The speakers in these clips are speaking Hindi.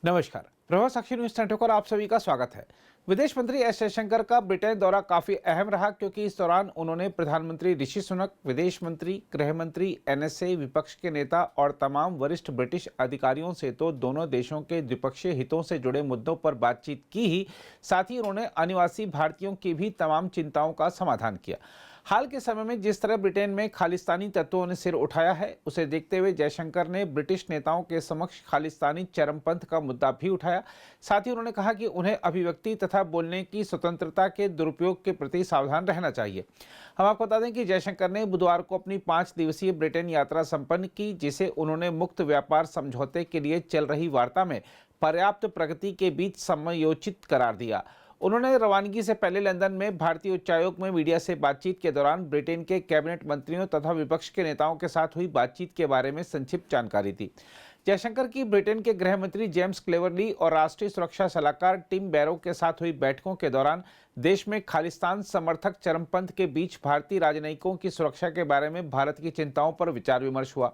नमस्कार। प्रभात साक्षी न्यूज नेटवर्क पर आप सभी का स्वागत है। विदेश मंत्री एस जयशंकर का ब्रिटेन दौरा काफी अहम रहा क्योंकि इस दौरान उन्होंने प्रधानमंत्री ऋषि सुनक, विदेश मंत्री, गृह मंत्री, एनएसए, विपक्ष के नेता और तमाम वरिष्ठ ब्रिटिश अधिकारियों से तो दोनों देशों के द्विपक्षीय हितों से जुड़े मुद्दों पर बातचीत की ही, साथ ही उन्होंने अनिवासी भारतीयों की भी तमाम चिंताओं का समाधान किया। हाल के समय में जिस तरह ब्रिटेन में खालिस्तानी तत्वों ने सिर उठाया है, उसे देखते हुए जयशंकर ने ब्रिटिश नेताओं के समक्ष खालिस्तानी चरमपंथ का मुद्दा भी उठाया। साथ ही उन्होंने कहा कि उन्हें अभिव्यक्ति तथा बोलने की स्वतंत्रता के दुरुपयोग के प्रति सावधान रहना चाहिए। हम आपको बता दें कि जयशंकर ने बुधवार को अपनी 5 दिवसीय ब्रिटेन यात्रा संपन्न की, जिसे उन्होंने मुक्त व्यापार समझौते के लिए चल रही वार्ता में पर्याप्त प्रगति के बीच समयोचित करार दिया। उन्होंने रवानगी से पहले लंदन में भारतीय उच्चायोग में मीडिया से बातचीत के दौरान ब्रिटेन के कैबिनेट मंत्रियों तथा विपक्ष के नेताओं के साथ हुई बातचीत के बारे में संक्षिप्त जानकारी दी। जयशंकर की ब्रिटेन के गृह मंत्री जेम्स क्लेवरली और राष्ट्रीय सुरक्षा सलाहकार टिम बैरो के साथ हुई बैठकों के दौरान देश में खालिस्तान समर्थक चरमपंथ के बीच भारतीय राजनयिकों की सुरक्षा के बारे में भारत की चिंताओं पर विचार विमर्श हुआ।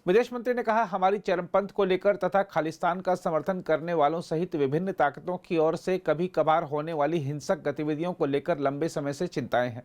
विदेश मंत्री ने कहा, हमारी चरमपंथ को लेकर तथा खालिस्तान का समर्थन करने वालों सहित विभिन्न ताकतों की ओर से कभी कभार होने वाली हिंसक गतिविधियों को लेकर लंबे समय से चिंताएं हैं।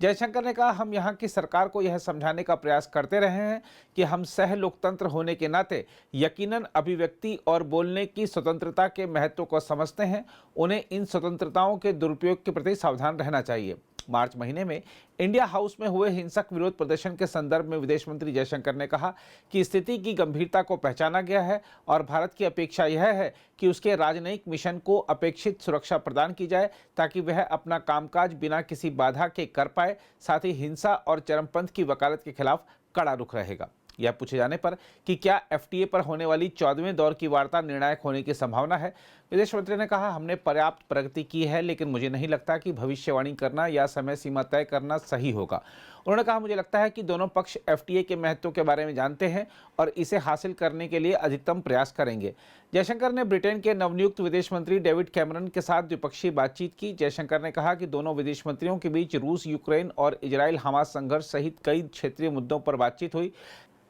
जयशंकर ने कहा, हम यहाँ की सरकार को यह समझाने का प्रयास करते रहे हैं कि हम सह लोकतंत्र होने के नाते यकीनन अभिव्यक्ति और बोलने की स्वतंत्रता के महत्व को समझते हैं। उन्हें इन स्वतंत्रताओं के दुरुपयोग के प्रति सावधान रहना चाहिए। मार्च महीने में इंडिया हाउस में हुए हिंसक विरोध प्रदर्शन के संदर्भ में विदेश मंत्री जयशंकर ने कहा कि स्थिति की गंभीरता को पहचाना गया है और भारत की अपेक्षा यह है कि उसके राजनयिक मिशन को अपेक्षित सुरक्षा प्रदान की जाए ताकि वह अपना कामकाज बिना किसी बाधा के कर पाए। साथ ही हिंसा और चरमपंथ की वकालत के खिलाफ कड़ा रुख रहेगा। यह पूछे जाने पर कि क्या एफटीए पर होने वाली 14वें दौर की वार्ता निर्णायक होने की संभावना है, विदेश मंत्री ने कहा, हमने पर्याप्त प्रगति की है, लेकिन मुझे नहीं लगता कि भविष्यवाणी करना या समय सीमा तय करना सही होगा। उन्होंने कहा, मुझे लगता है कि दोनों पक्ष एफटीए के महत्व के बारे में जानते हैं और इसे हासिल करने के लिए अधिकतम प्रयास करेंगे। जयशंकर ने ब्रिटेन के नवनियुक्त विदेश मंत्री डेविड कैमरन के साथ द्विपक्षीय बातचीत की। जयशंकर ने कहा कि दोनों विदेश मंत्रियों के बीच रूस, यूक्रेन और इजराइल हमास संघर्ष सहित कई क्षेत्रीय मुद्दों पर बातचीत हुई।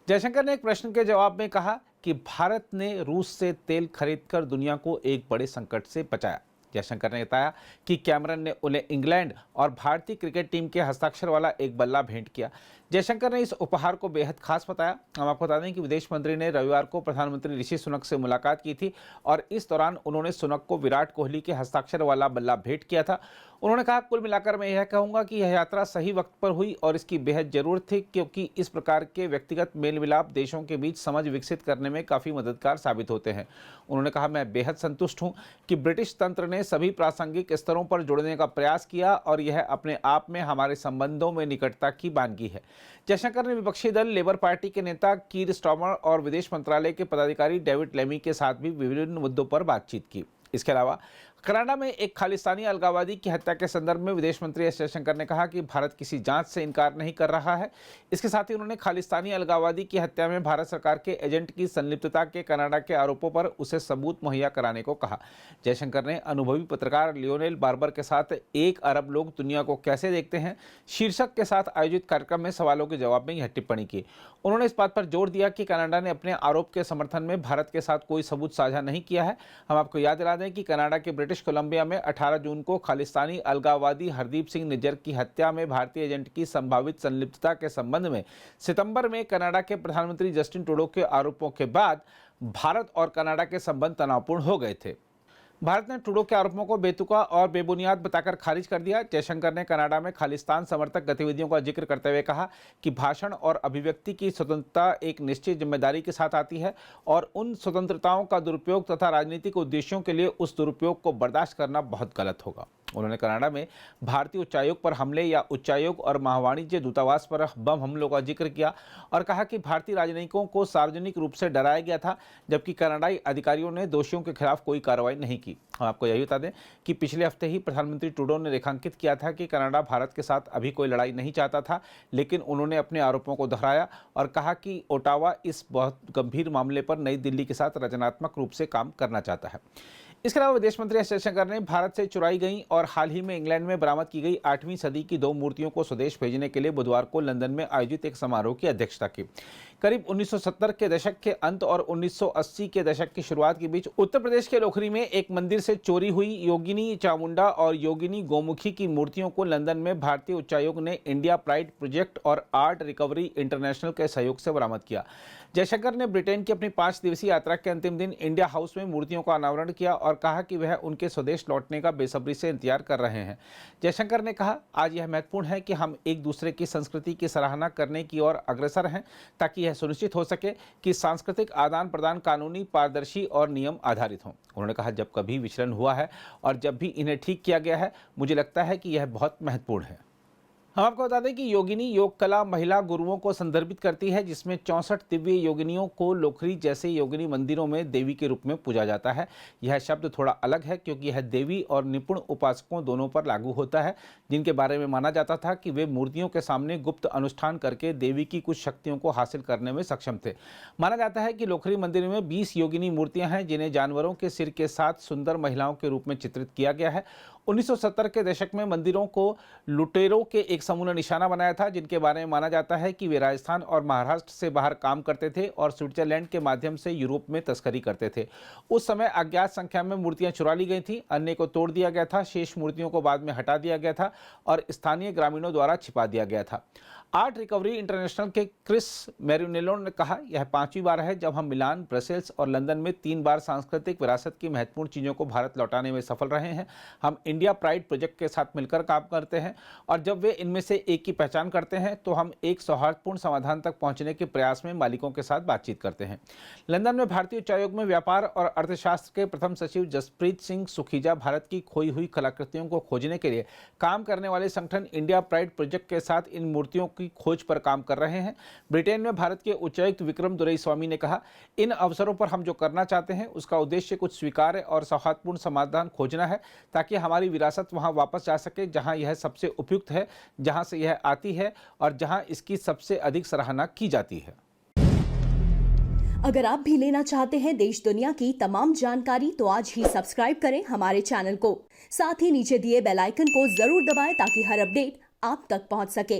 जयशंकर ने एक प्रश्न के जवाब में कहा कि भारत ने रूस से तेल खरीदकर दुनिया को एक बड़े संकट से बचाया। जयशंकर ने बताया कि कैमरन ने उन्हें इंग्लैंड और भारतीय क्रिकेट टीम के हस्ताक्षर वाला एक बल्ला भेंट किया। जयशंकर ने इस उपहार को बेहद खास बताया। हम आपको बता दें कि विदेश मंत्री ने रविवार को प्रधानमंत्री ऋषि सुनक से मुलाकात की थी और इस दौरान उन्होंने सुनक को विराट कोहली के हस्ताक्षर वाला बल्ला भेंट किया था। उन्होंने कहा, कुल मिलाकर मैं यह कहूँगा कि यह यात्रा सही वक्त पर हुई और इसकी बेहद जरूरत थी क्योंकि इस प्रकार के व्यक्तिगत मेल मिलाप देशों के बीच समझ विकसित करने में काफ़ी मददगार साबित होते हैं। उन्होंने कहा, मैं बेहद संतुष्ट हूँ कि ब्रिटिश तंत्र ने सभी प्रासंगिक स्तरों पर जुड़ने का प्रयास किया और यह अपने आप में हमारे संबंधों में निकटता की बानगी है। जयशंकर ने विपक्षी दल लेबर पार्टी के नेता कीर स्टार्मर और विदेश मंत्रालय के पदाधिकारी डेविड लेमी के साथ भी विभिन्न मुद्दों पर बातचीत की। इसके अलावा कनाडा में एक खालिस्तानी अलगाववादी की हत्या के संदर्भ में विदेश मंत्री एस जयशंकर ने कहा कि भारत किसी जांच से इनकार नहीं कर रहा है। इसके साथ ही उन्होंने खालिस्तानी अलगाववादी की हत्या में भारत सरकार के एजेंट की संलिप्तता के कनाडा के आरोपों पर उसे सबूत मुहैया कराने को कहा। जयशंकर ने अनुभवी पत्रकार लियोनेल बार्बर के साथ 1 अरब लोग दुनिया को कैसे देखते हैं शीर्षक के साथ आयोजित कार्यक्रम में सवालों के जवाब में यह टिप्पणी की। उन्होंने इस बात पर जोर दिया कि कनाडा ने अपने आरोप के समर्थन में भारत के साथ कोई सबूत साझा नहीं किया है। हम आपको याद दिला दें कि कनाडा के ब्रिटिश कोलंबिया में 18 जून को खालिस्तानी अलगाववादी हरदीप सिंह निज्जर की हत्या में भारतीय एजेंट की संभावित संलिप्तता के संबंध में सितंबर में कनाडा के प्रधानमंत्री जस्टिन ट्रूडो के आरोपों के बाद भारत और कनाडा के संबंध तनावपूर्ण हो गए थे। भारत ने ट्रूडो के आरोपों को बेतुका और बेबुनियाद बताकर खारिज कर दिया। जयशंकर ने कनाडा में खालिस्तान समर्थक गतिविधियों का जिक्र करते हुए कहा कि भाषण और अभिव्यक्ति की स्वतंत्रता एक निश्चित जिम्मेदारी के साथ आती है और उन स्वतंत्रताओं का दुरुपयोग तथा राजनीतिक उद्देश्यों के लिए उस दुरुपयोग को बर्दाश्त करना बहुत गलत होगा। उन्होंने कनाडा में भारतीय उच्चायोग पर हमले या उच्चायोग और महावाणिज्य दूतावास पर बम हमलों का जिक्र किया और कहा कि भारतीय राजनयिकों को सार्वजनिक रूप से डराया गया था, जबकि कनाडाई अधिकारियों ने दोषियों के खिलाफ कोई कार्रवाई नहीं की। हम आपको यही बता दें कि पिछले हफ्ते ही प्रधानमंत्री ट्रूडो ने रेखांकित किया था कि कनाडा भारत के साथ अभी कोई लड़ाई नहीं चाहता था, लेकिन उन्होंने अपने आरोपों को दोहराया और कहा कि ओटावा इस बहुत गंभीर मामले पर नई दिल्ली के साथ रचनात्मक रूप से काम करना चाहता है। इसके अलावा विदेश मंत्री एस जयशंकर ने भारत से चुराई गई और हाल ही में इंग्लैंड में बरामद की गई 8वीं सदी की 2 मूर्तियों को स्वदेश भेजने के लिए बुधवार को लंदन में आयोजित एक समारोह की अध्यक्षता की। करीब 1970 के दशक के अंत और 1980 के दशक की शुरुआत के बीच उत्तर प्रदेश के लोखरी में एक मंदिर से चोरी हुई योगिनी चामुंडा और योगिनी गोमुखी की मूर्तियों को लंदन में भारतीय उच्चायोग ने इंडिया प्राइड प्रोजेक्ट और आर्ट रिकवरी इंटरनेशनल के सहयोग से बरामद किया। जयशंकर ने ब्रिटेन की अपनी 5 दिवसीय यात्रा के अंतिम दिन इंडिया हाउस में मूर्तियों का अनावरण किया और कहा कि वह उनके स्वदेश लौटने का बेसब्री से इंतजार कर रहे हैं। जयशंकर ने कहा, आज यह महत्वपूर्ण है कि हम एक दूसरे की संस्कृति की सराहना करने की ओर अग्रसर हैं, ताकि यह सुनिश्चित हो सके कि सांस्कृतिक आदान प्रदान कानूनी, पारदर्शी और नियम आधारित हों। उन्होंने कहा, जब कभी विचलन हुआ है और जब भी इन्हें ठीक किया गया है, मुझे लगता है कि यह बहुत महत्वपूर्ण है। हम आपको बता दें कि योगिनी योग कला महिला गुरुओं को संदर्भित करती है, जिसमें 64 दिव्य योगिनियों को लोखरी जैसे योगिनी मंदिरों में देवी के रूप में पूजा जाता है। यह शब्द थोड़ा अलग है क्योंकि यह देवी और निपुण उपासकों दोनों पर लागू होता है, जिनके बारे में माना जाता था कि वे मूर्तियों के सामने गुप्त अनुष्ठान करके देवी की कुछ शक्तियों को हासिल करने में सक्षम थे। माना जाता है कि लोखरी मंदिर में 20 योगिनी मूर्तियां हैं, जिन्हें जानवरों के सिर के साथ सुंदर महिलाओं के रूप में चित्रित किया गया है। 1970 के दशक में मंदिरों को लुटेरों के एक समूह ने निशाना बनाया था, जिनके बारे में माना जाता है कि वे राजस्थान और महाराष्ट्र से बाहर काम करते थे और स्विट्जरलैंड के माध्यम से यूरोप में तस्करी करते थे। उस समय अज्ञात संख्या में मूर्तियां चुरा ली गई थीं, अन्य को तोड़ दिया गया था, शेष मूर्तियों को बाद में हटा दिया गया था और स्थानीय ग्रामीणों द्वारा छिपा दिया गया था। आर्ट रिकवरी इंटरनेशनल के क्रिस मैरिनेलो ने कहा, यह 5वीं बार है जब हम मिलान, ब्रसेल्स और लंदन में 3 बार सांस्कृतिक विरासत की महत्वपूर्ण चीज़ों को भारत लौटाने में सफल रहे हैं। हम इंडिया प्राइड प्रोजेक्ट के साथ मिलकर काम करते हैं और जब वे इनमें से एक की पहचान करते हैं तो हम एक सौहार्दपूर्ण समाधान तक पहुंचने के प्रयास में मालिकों के साथ बातचीत करते हैं। लंदन में भारतीय उच्चायोग में व्यापार और अर्थशास्त्र के प्रथम सचिव जसप्रीत सिंह सुखीजा भारत की खोई हुई कलाकृतियों को खोजने के लिए काम करने वाले संगठन इंडिया प्राइड प्रोजेक्ट के साथ इन मूर्तियों की खोज पर काम कर रहे हैं। ब्रिटेन में भारत के उच्चायुक्त विक्रम दुरईस्वामी ने कहा, इन अवसरों पर हम जो करना चाहते हैं उसका उद्देश्य कुछ स्वीकार्य और सौहार्दपूर्ण समाधान खोजना है, ताकि हमारी विरासत वहां वापस जा सके जहां यह सबसे उपयुक्त है, जहां से यह आती है और जहां इसकी सबसे अधिक सराहना की जाती है। अगर आप भी लेना चाहते हैं देश दुनिया की तमाम जानकारी तो आज ही सब्सक्राइब करें हमारे चैनल को। साथ ही नीचे दिए बेल आइकन को जरूर दबाएं ताकि हर अपडेट आप तक पहुंच सके।